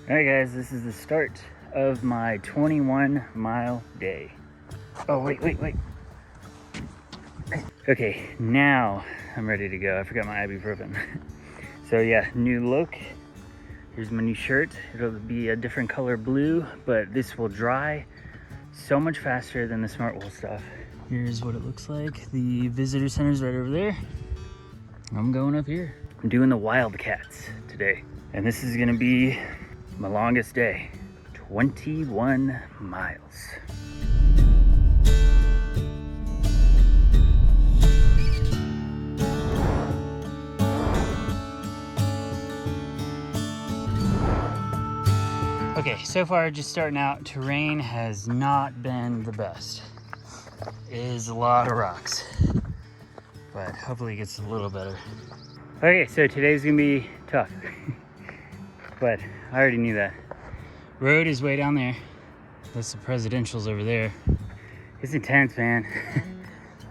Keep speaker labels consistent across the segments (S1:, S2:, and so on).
S1: All right guys, this is the start of my 21-mile day. Oh, wait. Okay, now I'm ready to go. I forgot my ibuprofen. So yeah, new look. Here's my new shirt. It'll be a different color blue, but this will dry so much faster than the Smart Wool stuff. Here's what it looks like. The visitor center's right over there. I'm going up here. I'm doing the Wildcats today. And this is gonna be my longest day, 21 miles. Okay, so far just starting out, terrain has not been the best. It is a lot of rocks, but hopefully it gets a little better. Okay, so today's gonna be tough. But I already knew that. Road is way down there. That's the presidentials over there. It's intense, man.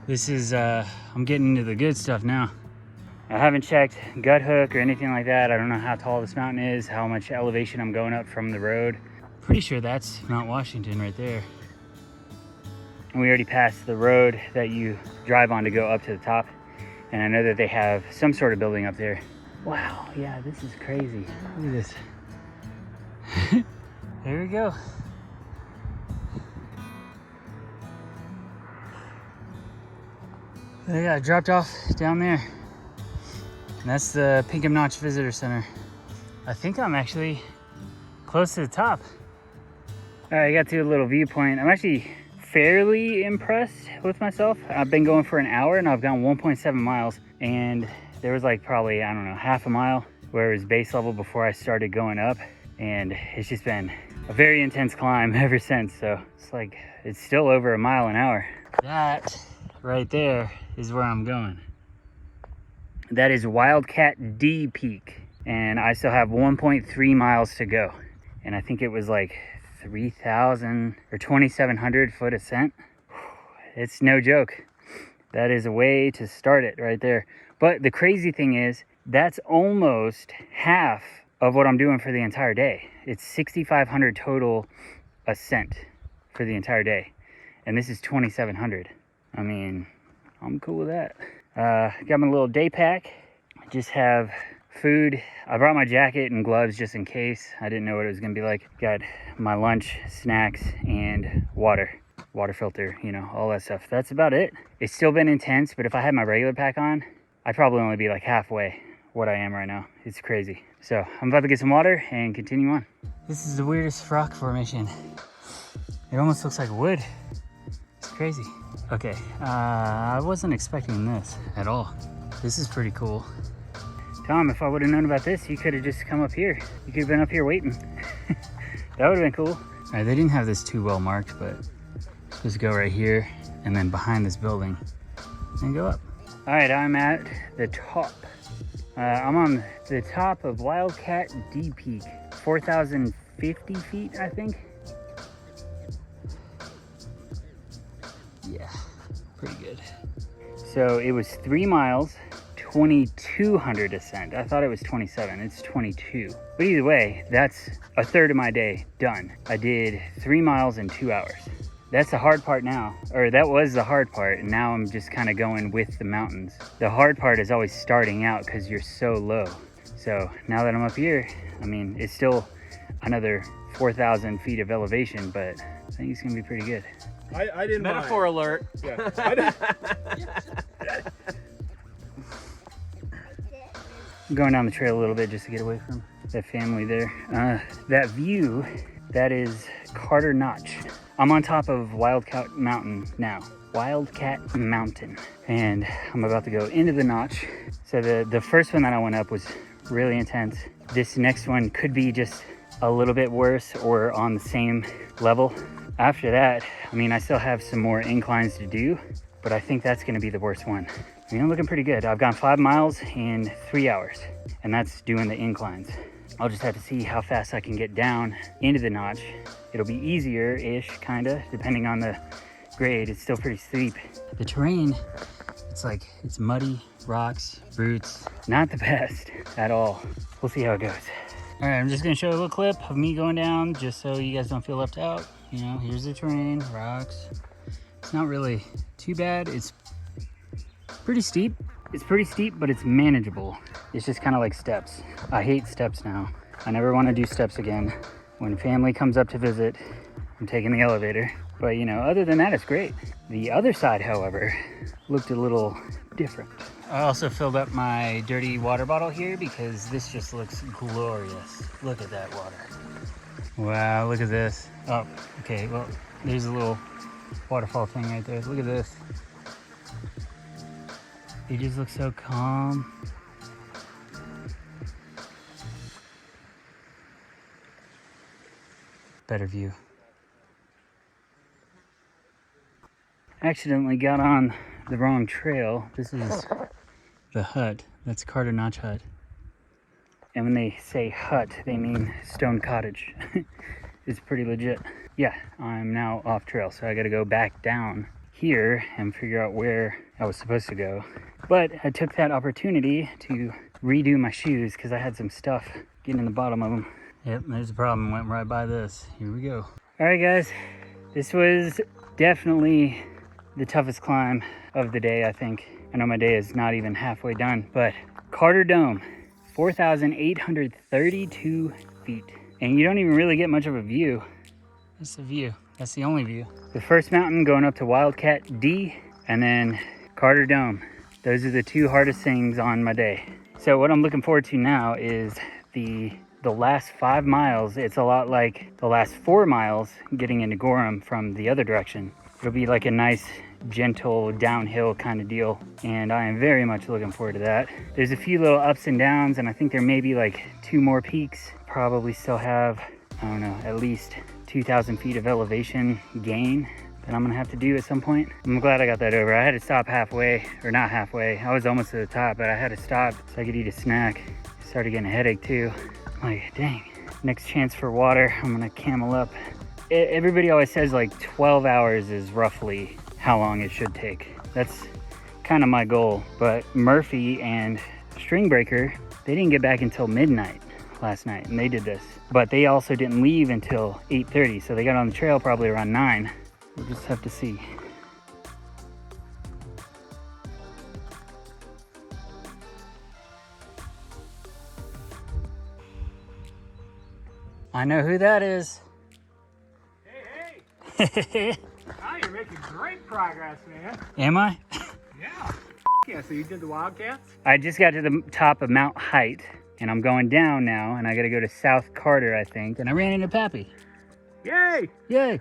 S1: This is, I'm getting into the good stuff now. I haven't checked gut hook or anything like that. I don't know how tall this mountain is, how much elevation I'm going up from the road. Pretty sure that's Mount Washington right there. And we already passed the road that you drive on to go up to the top. And I know that they have some sort of building up there. Wow, yeah, this is crazy. Look at this. There we go. They got dropped off down there. And that's the Pinkham Notch Visitor Center. I think I'm actually close to the top. All right, I got to a little viewpoint. I'm actually fairly impressed with myself. I've been going for an hour and I've gone 1.7 miles. And there was like probably, I don't know, half a mile where it was base level before I started going up. And it's just been a very intense climb ever since. So it's like, it's still over a mile an hour. That right there is where I'm going. That is Wildcat D Peak. And I still have 1.3 miles to go. And I think it was like 3,000 or 2,700 foot ascent. It's no joke. That is a way to start it right there. But the crazy thing is, that's almost half of what I'm doing for the entire day. It's 6,500 total ascent for the entire day. And this is 2,700. I mean, I'm cool with that. Got my little day pack. I just have food. I brought my jacket and gloves just in case. I didn't know what it was gonna be like. Got my lunch, snacks, and water filter, you know, all that stuff. That's about it. It's still been intense, but if I had my regular pack on, I'd probably only be like halfway what I am right now. It's crazy. So I'm about to get some water and continue on. This is the weirdest rock formation. It almost looks like wood. It's crazy. Okay, I wasn't expecting this at all. This is pretty cool. Tom, if I would have known about this, you could have just come up here. You could have been up here waiting. That would have been cool. All right, they didn't have this too well marked, but just go right here and then behind this building and go up. All right, I'm at the top. I'm on the top of Wildcat D Peak, 4,050 feet, I think. Yeah, pretty good. So it was 3 miles, 2,200 ascent. I thought it was 27, it's 22. But either way, that's a third of my day done. I did 3 miles in 2 hours. That's the hard part now, or that was the hard part, and now I'm just kind of going with the mountains. The hard part is always starting out because you're so low. So now that I'm up here, I mean, it's still another 4,000 feet of elevation, but I think it's gonna be pretty good.
S2: I didn't
S3: Metaphor
S2: mind.
S3: alert.
S2: Yeah, I didn't.
S1: I'm going down the trail a little bit just to get away from that family there. That view, that is Carter Notch. I'm on top of Wildcat Mountain now. Wildcat Mountain. And I'm about to go into the notch. So the first one that I went up was really intense. This next one could be just a little bit worse or on the same level. After that, I mean, I still have some more inclines to do, but I think that's gonna be the worst one. I mean, I'm looking pretty good. I've gone 5 miles in 3 hours, and that's doing the inclines. I'll just have to see how fast I can get down into the notch. It'll be easier-ish, kinda, depending on the grade. It's still pretty steep. The terrain, it's muddy, rocks, roots. Not the best at all. We'll see how it goes. All right, I'm just gonna show a little clip of me going down just so you guys don't feel left out. You know, here's the terrain, rocks. It's not really too bad. It's pretty steep. It's pretty steep, but it's manageable. It's just kind of like steps. I hate steps now. I never want to do steps again. When family comes up to visit, I'm taking the elevator. But you know, other than that, it's great. The other side, however, looked a little different. I also filled up my dirty water bottle here because this just looks glorious. Look at that water. Wow, look at this. Oh, okay, well, there's a little waterfall thing right there. Look at this. It just looks so calm. Better view. Accidentally got on the wrong trail. This is the hut. That's Carter Notch Hut. And when they say hut, they mean stone cottage. It's pretty legit. Yeah, I'm now off trail, so I gotta go back down here and figure out where I was supposed to go. But I took that opportunity to redo my shoes because I had some stuff getting in the bottom of them. Yep, there's a problem. Went right by this. Here we go. All right, guys. This was definitely the toughest climb of the day, I think. I know my day is not even halfway done, but Carter Dome, 4,832 feet. And you don't even really get much of a view. That's the view. That's the only view. The first mountain going up to Wildcat D, and then Carter Dome. Those are the two hardest things on my day. So what I'm looking forward to now is the last 5 miles. It's a lot like the last 4 miles getting into Gorham from the other direction. It'll be like a nice, gentle downhill kind of deal, and I am very much looking forward to that. There's a few little ups and downs, and I think there may be like 2 more peaks. Probably still have, I don't know, at least 2,000 feet of elevation gain that I'm gonna have to do at some point. I'm glad I got that over. I had to stop halfway, or not halfway. I was almost to the top, but I had to stop so I could eat a snack. Started getting a headache too. Like, dang, next chance for water, I'm gonna camel up. Everybody always says like 12 hours is roughly how long it should take. That's kind of my goal. But Murphy and Stringbreaker, they didn't get back until midnight last night, and they did this. But they also didn't leave until 8:30, so they got on the trail probably around 9. We'll just have to see. I know who that is.
S2: Hey! Wow, you're making great progress, man.
S1: Am I?
S2: Yeah. Yeah, so you did the Wildcats?
S1: I just got to the top of Mount Height, and I'm going down now, and I got to go to South Carter, I think, and I ran into Pappy.
S2: Yay!
S1: Yay!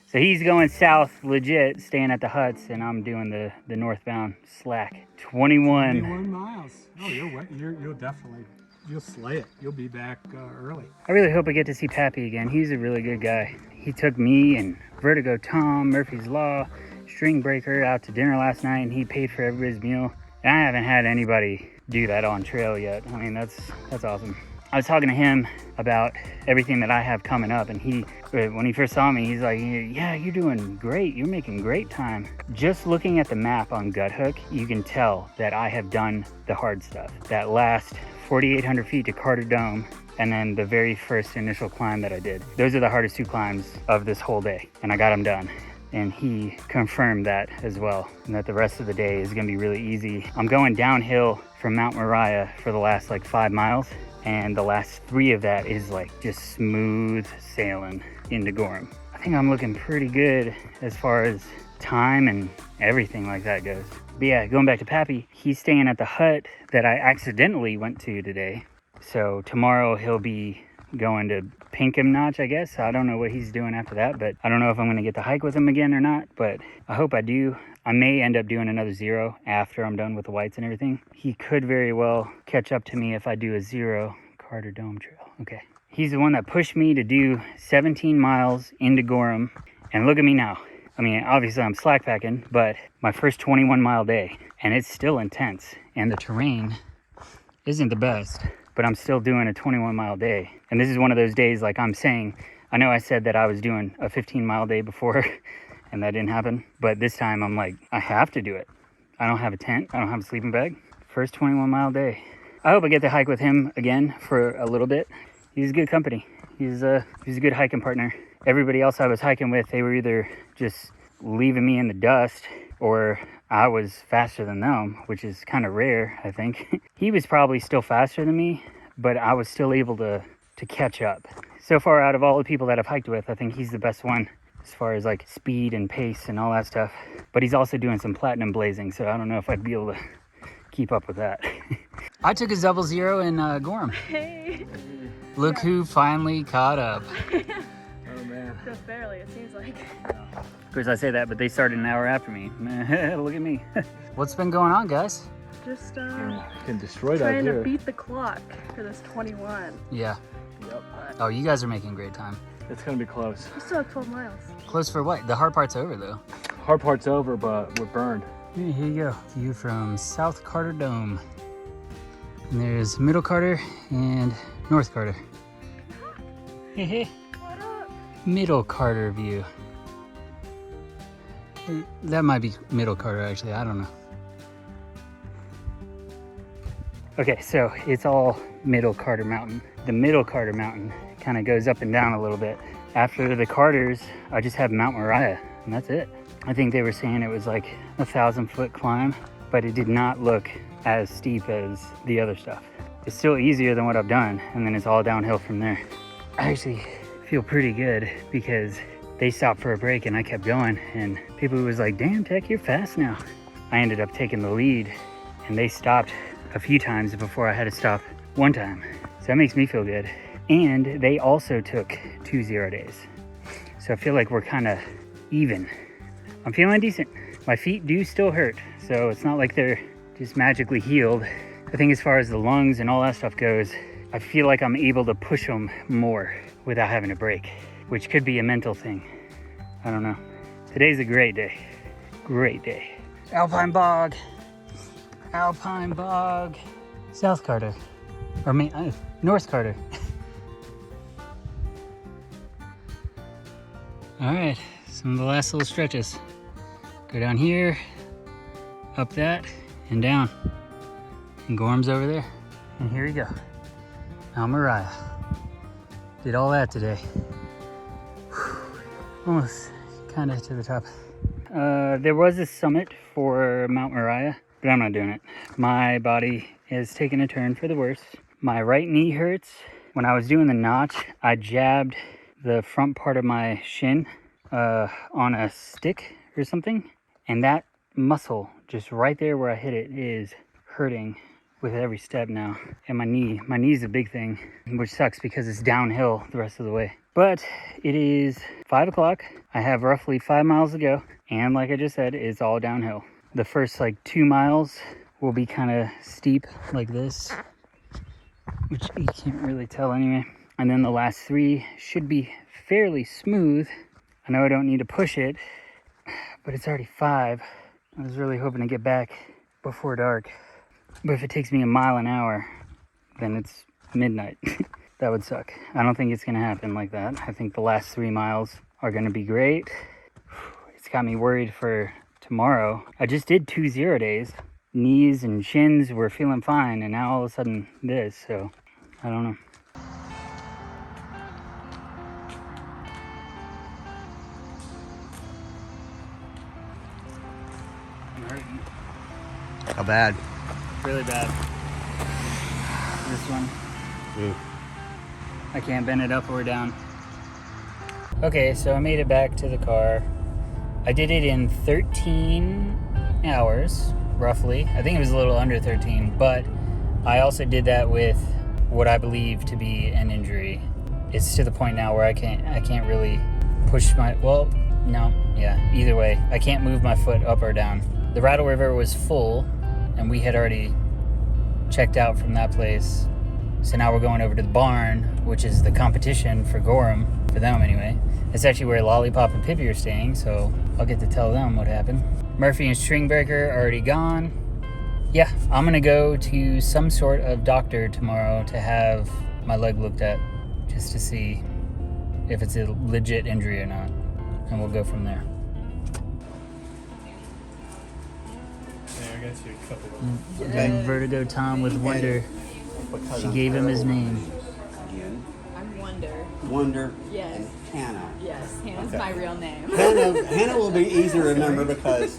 S1: So he's going south legit, staying at the huts, and I'm doing the northbound slack. 21
S2: miles. Oh, you'll definitely, you'll slay it. You'll be back early.
S1: I really hope I get to see Pappy again. He's a really good guy. He took me and Vertigo Tom, Murphy's Law, Stringbreaker out to dinner last night, and he paid for everybody's meal. And I haven't had anybody do that on trail yet. I mean, that's awesome. I was talking to him about everything that I have coming up, and when he first saw me, he's like, yeah, you're doing great. You're making great time. Just looking at the map on Guthook, you can tell that I have done the hard stuff. That last 4,800 feet to Carter Dome, and then the very first initial climb that I did. Those are the hardest 2 climbs of this whole day, and I got them done. And he confirmed that as well, and that the rest of the day is gonna be really easy. I'm going downhill from Mount Moriah for the last like 5 miles, and the last 3 of that is like just smooth sailing into Gorham. I think I'm looking pretty good as far as time and everything like that goes. But yeah, going back to Pappy, he's staying at the hut that I accidentally went to today. So tomorrow he'll be going to Pinkham Notch, I guess. I don't know what he's doing after that, but I don't know if I'm gonna get to hike with him again or not, but I hope I do. I may end up doing another 0 after I'm done with the whites and everything. He could very well catch up to me if I do a 0 Carter Dome Trail. Okay. He's the one that pushed me to do 17 miles into Gorham, and look at me now. I mean, obviously I'm slack packing, but my first 21-mile day, and it's still intense, and the terrain isn't the best, but I'm still doing a 21-mile day. And this is one of those days, like I'm saying, I know I said that I was doing a 15-mile day before, and that didn't happen, but this time I'm like, I have to do it. I don't have a tent, I don't have a sleeping bag. First 21-mile day. I hope I get to hike with him again for a little bit. He's good company. He's a good hiking partner. Everybody else I was hiking with, they were either just leaving me in the dust or I was faster than them, which is kind of rare, I think. He was probably still faster than me, but I was still able to catch up. So far, out of all the people that I've hiked with, I think he's the best one as far as like speed and pace and all that stuff. But he's also doing some platinum blazing, so I don't know if I'd be able to keep up with that. I took a 00 in Gorham.
S3: Hey.
S1: Look who finally caught up.
S2: Oh man.
S3: Just barely, it seems like.
S1: Of course I say that, but they started an hour after me. Look at me. What's been going on, guys?
S3: Just
S2: Can destroy that
S3: trying
S2: deer.
S3: to beat the clock for this 21.
S1: Yeah.
S2: Yep.
S1: Oh, you guys are making great time.
S2: It's gonna be close.
S3: We still have 12 miles.
S1: Close for what? The hard part's over, though.
S2: Hard part's over, but we're burned.
S1: Here you go. View from South Carter Dome. And there's Middle Carter and North Carter.
S3: What up?
S1: Middle Carter view. That might be Middle Carter, actually. I don't know. Okay, so it's all Middle Carter Mountain. The Middle Carter Mountain kind of goes up and down a little bit. After the Carters, I just have Mount Moriah, and that's it. I think they were saying it was like 1,000-foot climb, but it did not look as steep as the other stuff. It's still easier than what I've done, and then it's all downhill from there. I actually feel pretty good because they stopped for a break and I kept going, and people was like, damn, Tech, you're fast now. I ended up taking the lead, and they stopped a few times before I had to stop one time. So that makes me feel good. And they also took 2 0 days. So I feel like we're kind of even. I'm feeling decent. My feet do still hurt, so it's not like they're just magically healed. I think as far as the lungs and all that stuff goes, I feel like I'm able to push them more without having to break, which could be a mental thing. I don't know. Today's a great day. Great day. Alpine Bog. Alpine Bog. South Carter. Or North Carter. All right, some of the last little stretches. Go down here, up that, and down. And Gorham's over there. And here we go. Mount Moriah. Did all that today. Whew. Almost kind of to the top. There was a summit for Mount Moriah, but I'm not doing it. My body is taking a turn for the worse. My right knee hurts. When I was doing the notch, I jabbed the front part of my shin on a stick or something, and that muscle just right there where I hit it is hurting with every step now. And my knee's a big thing, which sucks because it's downhill the rest of the way. But it is 5 o'clock. I have roughly 5 miles to go, and like I just said, it's all downhill. The first like 2 miles will be kind of steep like this, which you can't really tell anyway. And then the last 3 should be fairly smooth. I know I don't need to push it, but it's already 5. I was really hoping to get back before dark. But if it takes me a mile an hour, then it's midnight. That would suck. I don't think it's gonna happen like that. I think the last 3 miles are gonna be great. It's got me worried for tomorrow. I just did 2 0 days. Knees and shins were feeling fine, and now all of a sudden this, so I don't know. I'm hurting.
S4: How bad?
S1: Really bad. This one. I can't bend it up or down. Okay, so I made it back to the car. I did it in 13 hours, roughly. I think it was a little under 13, but I also did that with what I believe to be an injury. It's to the point now where I can't really push my, well, no, yeah, either way. I can't move my foot up or down. The Rattle River was full, and we had already checked out from that place. So now we're going over to the barn, which is the competition for Gorham, for them anyway. It's actually where Lollipop and Pippi are staying, so I'll get to tell them what happened. Murphy and Stringbreaker are already gone. Yeah, I'm gonna go to some sort of doctor tomorrow to have my leg looked at, just to see if it's a legit injury or not. And we'll go from there.
S2: Yeah, I got you a couple of them.
S1: And Vertigo Tom with Wonder.
S4: because
S1: She
S4: I'm
S1: gave him his
S4: terrible
S1: name.
S4: Again,
S5: I'm Wonder.
S4: Wonder
S5: Yes.
S4: and Hannah.
S5: Yes, Hannah's
S4: Okay.
S5: my real name.
S4: Hannah will be easy to remember because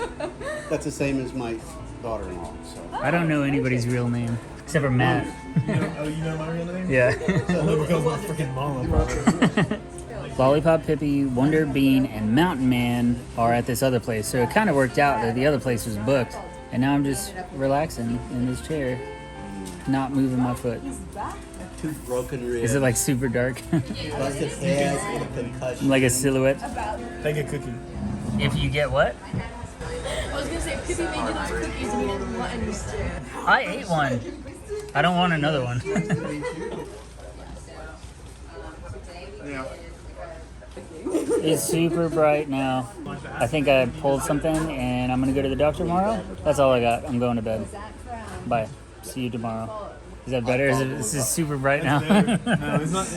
S4: that's the same as my daughter-in-law. So.
S1: I don't know anybody's real name except for Matt.
S2: You know my real name?
S1: Yeah.
S2: Only because my freaking mama probably.
S1: Lollipop Pippi, Wonder Bean, and Mountain Man are at this other place. So it kind of worked out that the other place was booked. And now I'm just relaxing in this chair, not moving my foot.
S4: Two broken ribs.
S1: Is it like super dark?
S4: busted head with a concussion?
S1: Like a silhouette?
S2: Take a cookie.
S1: If you get what?
S5: I was gonna say, Pippi made you those cookies and you didn't want any.
S1: I ate one. I don't want another one.
S2: Yeah.
S1: It's super bright now. I think I pulled something and I'm gonna go to the doctor tomorrow. That's all I got. I'm going to bed. Bye. See you tomorrow. Is that better? This is super bright now.
S2: No, it's not.